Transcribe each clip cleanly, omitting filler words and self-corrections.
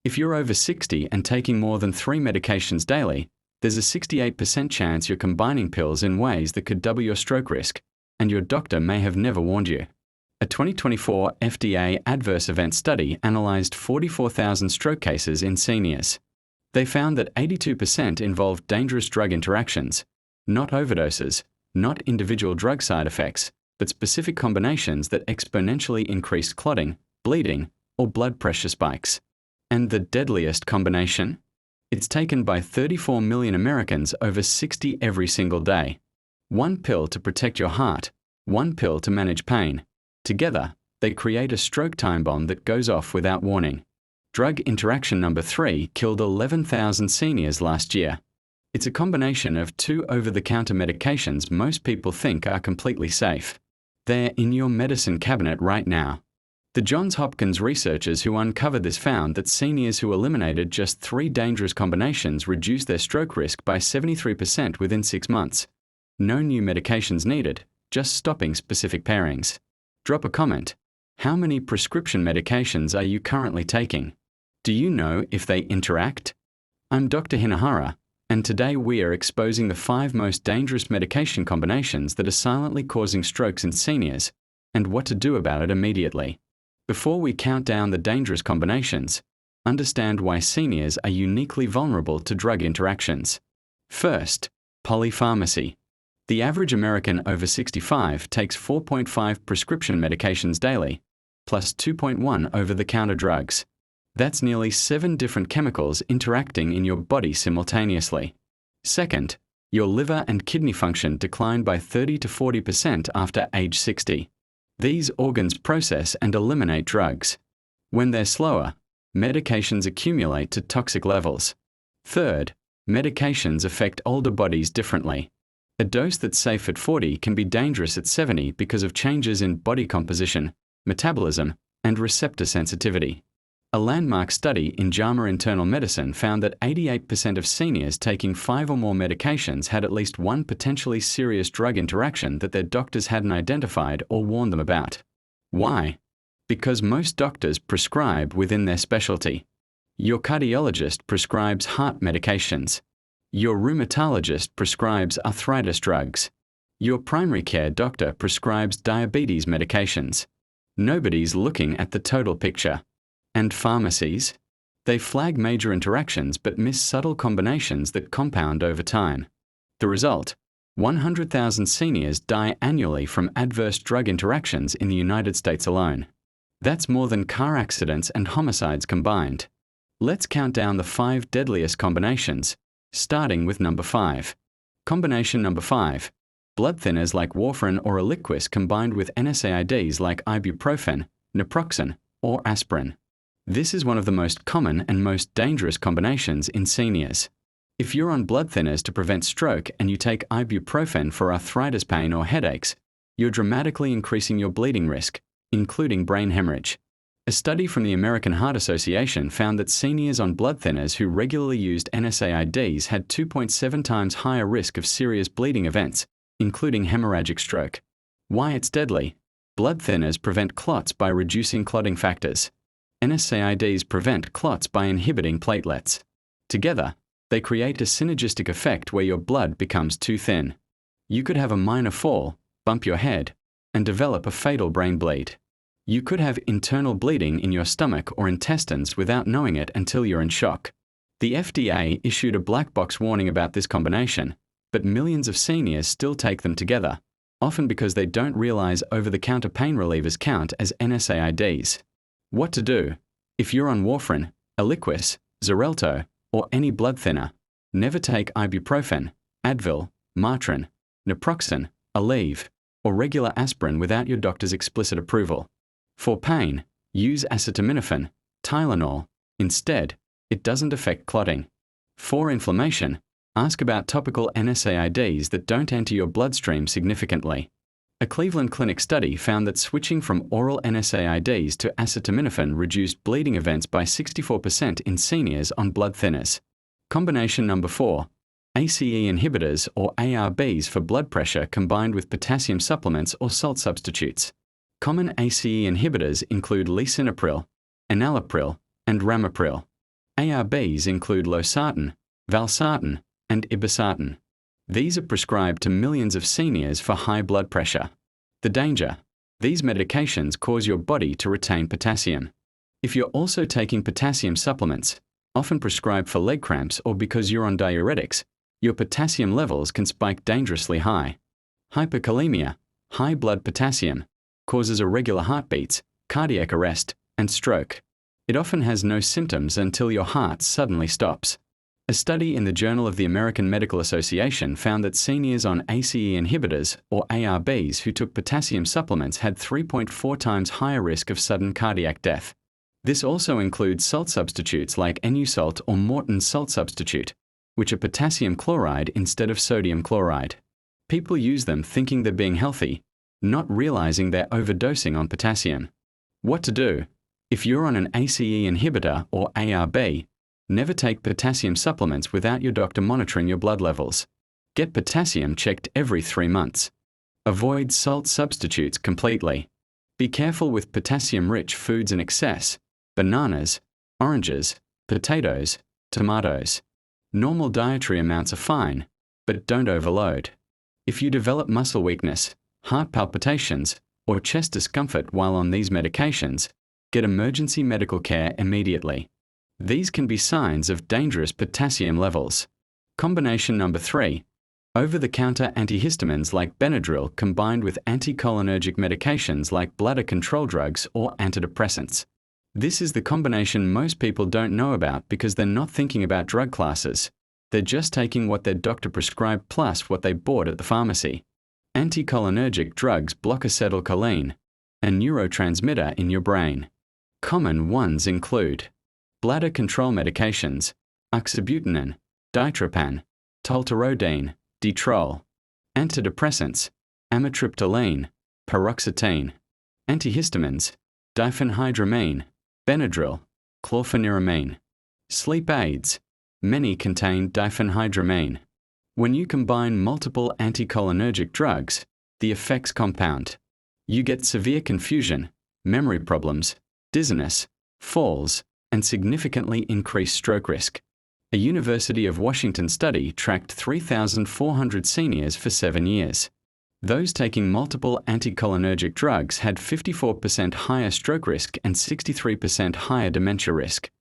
If you're over 60 and taking more than 3 medications daily, there's a 68% chance you're combining pills in ways that could double your stroke risk, and your doctor may have never warned you. A 2024 FDA adverse event study analyzed 44,000 stroke cases in seniors. They found that 82% involved dangerous drug interactions, not overdoses, not individual drug side effects, but specific combinations that exponentially increased clotting, bleeding, or blood pressure spikes. And the deadliest combination? It's taken by 34 million Americans over 60 every single day. One pill to protect your heart, one pill to manage pain. Together, they create a stroke time bomb that goes off without warning. Drug interaction number 3 killed 11,000 seniors last year. It's a combination of 2 over-the-counter medications most people think are completely safe. They're in your medicine cabinet right now. The Johns Hopkins researchers who uncovered this found that seniors who eliminated just 3 dangerous combinations reduced their stroke risk by 73% within 6 months. No new medications needed, just stopping specific pairings. Drop a comment. How many prescription medications are you currently taking? Do you know if they interact? I'm Dr. Hinahara, and today we are exposing the 5 most dangerous medication combinations that are silently causing strokes in seniors, and what to do about it immediately. Before we count down the dangerous combinations, understand why seniors are uniquely vulnerable to drug interactions. First, polypharmacy. The average American over 65 takes 4.5 prescription medications daily, plus 2.1 over-the-counter drugs. That's nearly 7 different chemicals interacting in your body simultaneously. Second, your liver and kidney function decline by 30 to 40% after age 60. These organs process and eliminate drugs. When they're slower, medications accumulate to toxic levels. Third, medications affect older bodies differently. A dose that's safe at 40 can be dangerous at 70 because of changes in body composition, metabolism, and receptor sensitivity. A landmark study in JAMA Internal Medicine found that 88% of seniors taking 5 or more medications had at least one potentially serious drug interaction that their doctors hadn't identified or warned them about. Why? Because most doctors prescribe within their specialty. Your cardiologist prescribes heart medications. Your rheumatologist prescribes arthritis drugs. Your primary care doctor prescribes diabetes medications. Nobody's looking at the total picture. And pharmacies? They flag major interactions but miss subtle combinations that compound over time. The result? 100,000 seniors die annually from adverse drug interactions in the United States alone. That's more than car accidents and homicides combined. Let's count down the 5 deadliest combinations, starting with number 5. Combination number 5. Blood thinners like warfarin or Eliquis combined with NSAIDs like ibuprofen, naproxen, or aspirin. This is one of the most common and most dangerous combinations in seniors. If you're on blood thinners to prevent stroke and you take ibuprofen for arthritis pain or headaches, you're dramatically increasing your bleeding risk, including brain hemorrhage. A study from the American Heart Association found that seniors on blood thinners who regularly used NSAIDs had 2.7 times higher risk of serious bleeding events, including hemorrhagic stroke. Why it's deadly? Blood thinners prevent clots by reducing clotting factors. NSAIDs prevent clots by inhibiting platelets. Together, they create a synergistic effect where your blood becomes too thin. You could have a minor fall, bump your head, and develop a fatal brain bleed. You could have internal bleeding in your stomach or intestines without knowing it until you're in shock. The FDA issued a black box warning about this combination, but millions of seniors still take them together, often because they don't realize over-the-counter pain relievers count as NSAIDs. What to do? If you're on warfarin, Eliquis, Xarelto, or any blood thinner, never take ibuprofen, Advil, Motrin, naproxen, Aleve, or regular aspirin without your doctor's explicit approval. For pain, use acetaminophen, Tylenol. Instead, it doesn't affect clotting. For inflammation, ask about topical NSAIDs that don't enter your bloodstream significantly. A Cleveland Clinic study found that switching from oral NSAIDs to acetaminophen reduced bleeding events by 64% in seniors on blood thinners. Combination number 4. ACE inhibitors or ARBs for blood pressure combined with potassium supplements or salt substitutes. Common ACE inhibitors include lisinopril, enalapril, and ramipril. ARBs include losartan, valsartan, and irbesartan. These are prescribed to millions of seniors for high blood pressure. The danger: these medications cause your body to retain potassium. If you're also taking potassium supplements, often prescribed for leg cramps or because you're on diuretics, your potassium levels can spike dangerously high. Hyperkalemia, high blood potassium, causes irregular heartbeats, cardiac arrest, and stroke. It often has no symptoms until your heart suddenly stops. A study in the Journal of the American Medical Association found that seniors on ACE inhibitors, or ARBs, who took potassium supplements had 3.4 times higher risk of sudden cardiac death. This also includes salt substitutes like NuSalt or Morton's salt substitute, which are potassium chloride instead of sodium chloride. People use them thinking they're being healthy, not realizing they're overdosing on potassium. What to do? If you're on an ACE inhibitor or ARB, never take potassium supplements without your doctor monitoring your blood levels. Get potassium checked every 3 months. Avoid salt substitutes completely. Be careful with potassium-rich foods in excess: bananas, oranges, potatoes, tomatoes. Normal dietary amounts are fine, but don't overload. If you develop muscle weakness, heart palpitations, or chest discomfort while on these medications, get emergency medical care immediately. These can be signs of dangerous potassium levels. Combination number 3. Over-the-counter antihistamines like Benadryl combined with anticholinergic medications like bladder control drugs or antidepressants. This is the combination most people don't know about because they're not thinking about drug classes. They're just taking what their doctor prescribed plus what they bought at the pharmacy. Anticholinergic drugs block acetylcholine, a neurotransmitter in your brain. Common ones include bladder control medications, oxybutynin, ditropan, tolterodine, Detrol. Antidepressants, amitriptyline, paroxetine. Antihistamines, diphenhydramine, Benadryl, chlorpheniramine. Sleep aids, many contain diphenhydramine. When you combine multiple anticholinergic drugs, the effects compound. You get severe confusion, memory problems, dizziness, falls, and significantly increased stroke risk. A University of Washington study tracked 3,400 seniors for 7 years. Those taking multiple anticholinergic drugs had 54% higher stroke risk and 63% higher dementia risk.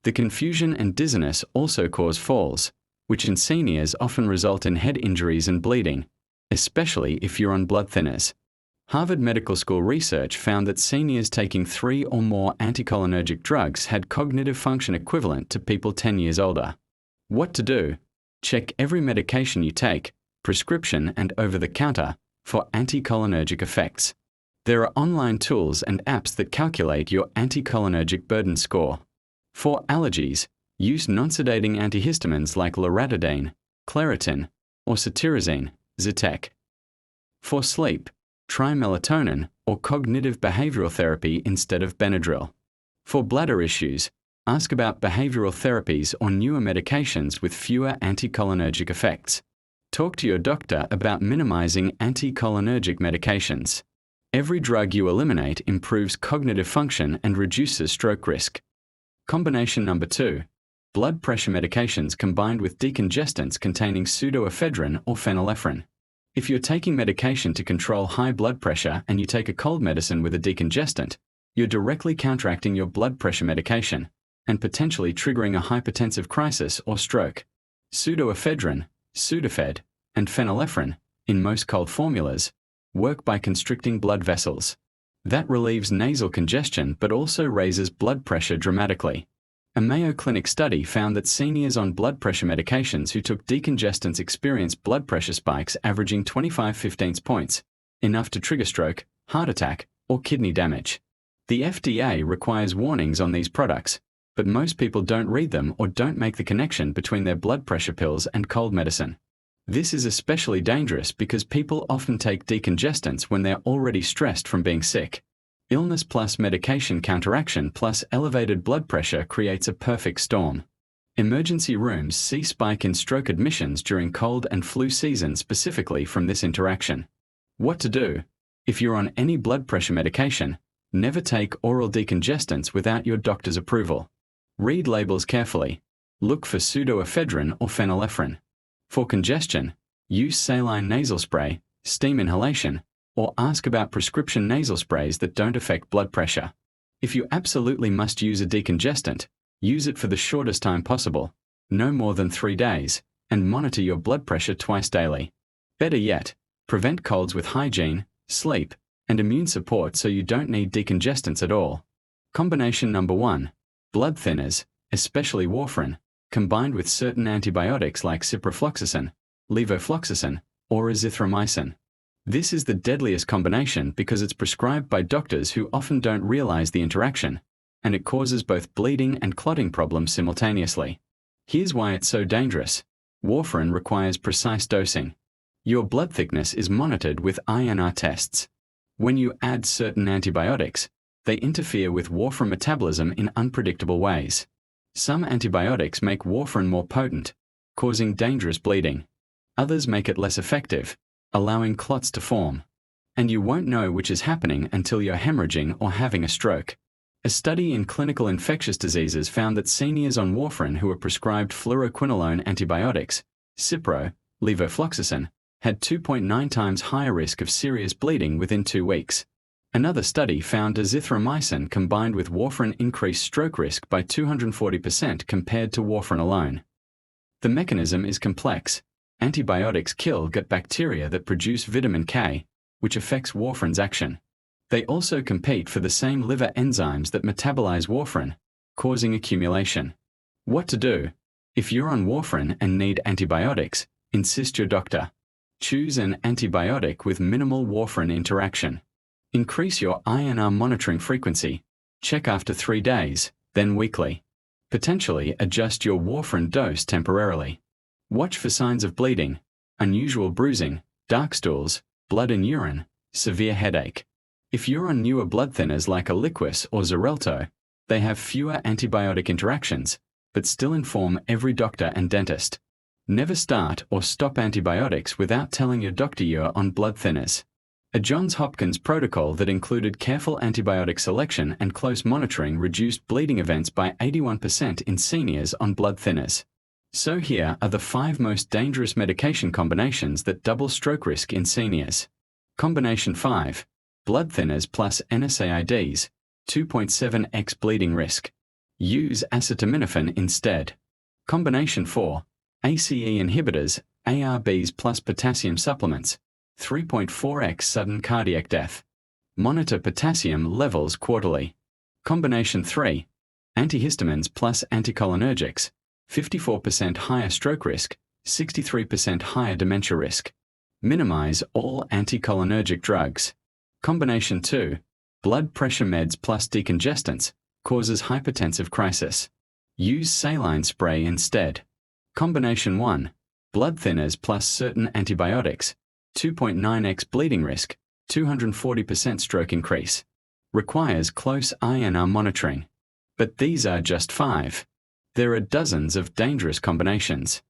The confusion and dizziness also cause falls, which in seniors often result in head injuries and bleeding, especially if you're on blood thinners. Harvard Medical School research found that seniors taking 3 or more anticholinergic drugs had cognitive function equivalent to people 10 years older. What to do? Check every medication you take, prescription and over-the-counter, for anticholinergic effects. There are online tools and apps that calculate your anticholinergic burden score. For allergies, use non-sedating antihistamines like loratadine, Claritin, or cetirizine, Zyrtec. For sleep, try melatonin or cognitive behavioral therapy instead of Benadryl. For bladder issues, ask about behavioral therapies or newer medications with fewer anticholinergic effects. Talk to your doctor about minimizing anticholinergic medications. Every drug you eliminate improves cognitive function and reduces stroke risk. Combination number 2. Blood pressure medications combined with decongestants containing pseudoephedrine or phenylephrine. If you're taking medication to control high blood pressure and you take a cold medicine with a decongestant, you're directly counteracting your blood pressure medication and potentially triggering a hypertensive crisis or stroke. Pseudoephedrine, Sudafed, and phenylephrine, in most cold formulas, work by constricting blood vessels. That relieves nasal congestion but also raises blood pressure dramatically. A Mayo Clinic study found that seniors on blood pressure medications who took decongestants experienced blood pressure spikes averaging 25/15 points, enough to trigger stroke, heart attack, or kidney damage. The FDA requires warnings on these products, but most people don't read them or don't make the connection between their blood pressure pills and cold medicine. This is especially dangerous because people often take decongestants when they're already stressed from being sick. Illness plus medication counteraction plus elevated blood pressure creates a perfect storm. Emergency rooms see spike in stroke admissions during cold and flu season specifically from this interaction. What to do? If you're on any blood pressure medication, never take oral decongestants without your doctor's approval. Read labels carefully. Look for pseudoephedrine or phenylephrine. For congestion, use saline nasal spray, steam inhalation, or ask about prescription nasal sprays that don't affect blood pressure. If you absolutely must use a decongestant, use it for the shortest time possible, no more than 3 days, and monitor your blood pressure twice daily. Better yet, prevent colds with hygiene, sleep, and immune support so you don't need decongestants at all. Combination number 1. Blood thinners, especially warfarin, combined with certain antibiotics like ciprofloxacin, levofloxacin, or azithromycin. This is the deadliest combination because it's prescribed by doctors who often don't realize the interaction, and it causes both bleeding and clotting problems simultaneously. Here's why it's so dangerous. Warfarin requires precise dosing. Your blood thickness is monitored with INR tests. When you add certain antibiotics, they interfere with warfarin metabolism in unpredictable ways. Some antibiotics make warfarin more potent, causing dangerous bleeding. Others make it less effective, allowing clots to form. And you won't know which is happening until you're hemorrhaging or having a stroke. A study in clinical infectious diseases found that seniors on warfarin who were prescribed fluoroquinolone antibiotics, Cipro, levofloxacin, had 2.9 times higher risk of serious bleeding within 2 weeks. Another study found azithromycin combined with warfarin increased stroke risk by 240% compared to warfarin alone. The mechanism is complex. Antibiotics kill gut bacteria that produce vitamin K, which affects warfarin's action. They also compete for the same liver enzymes that metabolize warfarin, causing accumulation. What to do? If you're on warfarin and need antibiotics, insist your doctor. Choose an antibiotic with minimal warfarin interaction. Increase your INR monitoring frequency. Check after 3 days, then weekly. Potentially adjust your warfarin dose temporarily. Watch for signs of bleeding, unusual bruising, dark stools, blood in urine, severe headache. If you're on newer blood thinners like Eliquis or Xarelto, they have fewer antibiotic interactions, but still inform every doctor and dentist. Never start or stop antibiotics without telling your doctor you're on blood thinners. A Johns Hopkins protocol that included careful antibiotic selection and close monitoring reduced bleeding events by 81% in seniors on blood thinners. So here are the 5 most dangerous medication combinations that double stroke risk in seniors. Combination 5. Blood thinners plus NSAIDs, 2.7x bleeding risk. Use acetaminophen instead. Combination 4. ACE inhibitors, ARBs plus potassium supplements, 3.4x sudden cardiac death. Monitor potassium levels quarterly. Combination 3. Antihistamines plus anticholinergics, 54% higher stroke risk, 63% higher dementia risk. Minimize all anticholinergic drugs. Combination 2. Blood pressure meds plus decongestants, causes hypertensive crisis. Use saline spray instead. Combination 1. Blood thinners plus certain antibiotics, 2.9x bleeding risk, 240% stroke increase. Requires close INR monitoring. But these are just 5. There are dozens of dangerous combinations.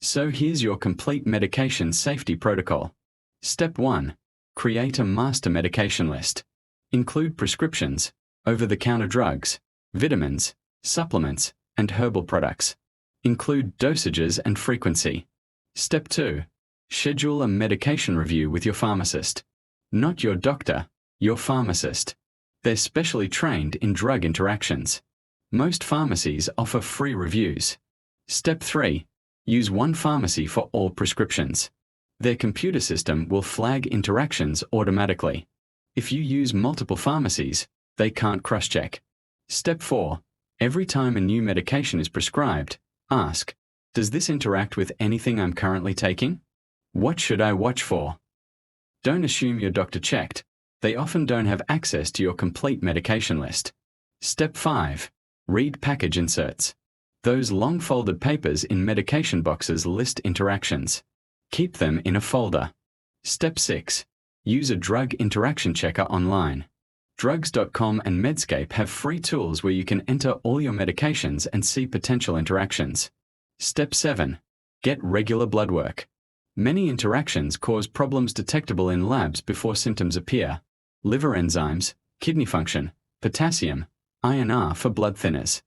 So here's your complete medication safety protocol. Step 1. Create a master medication list. Include prescriptions, over-the-counter drugs, vitamins, supplements, and herbal products. Include dosages and frequency. Step 2. Schedule a medication review with your pharmacist. Not your doctor, your pharmacist. They're specially trained in drug interactions. Most pharmacies offer free reviews. Step 3. Use one pharmacy for all prescriptions. Their computer system will flag interactions automatically. If you use multiple pharmacies, they can't cross-check. Step 4. Every time a new medication is prescribed, ask, does this interact with anything I'm currently taking? What should I watch for? Don't assume your doctor checked. They often don't have access to your complete medication list. Step 5. Read package inserts. Those long folded papers in medication boxes list interactions. Keep them in a folder. Step 6. Use a drug interaction checker online. Drugs.com and Medscape have free tools where you can enter all your medications and see potential interactions. Step 7. Get regular blood work. Many interactions cause problems detectable in labs before symptoms appear. Liver enzymes, kidney function, potassium, INR for blood thinners.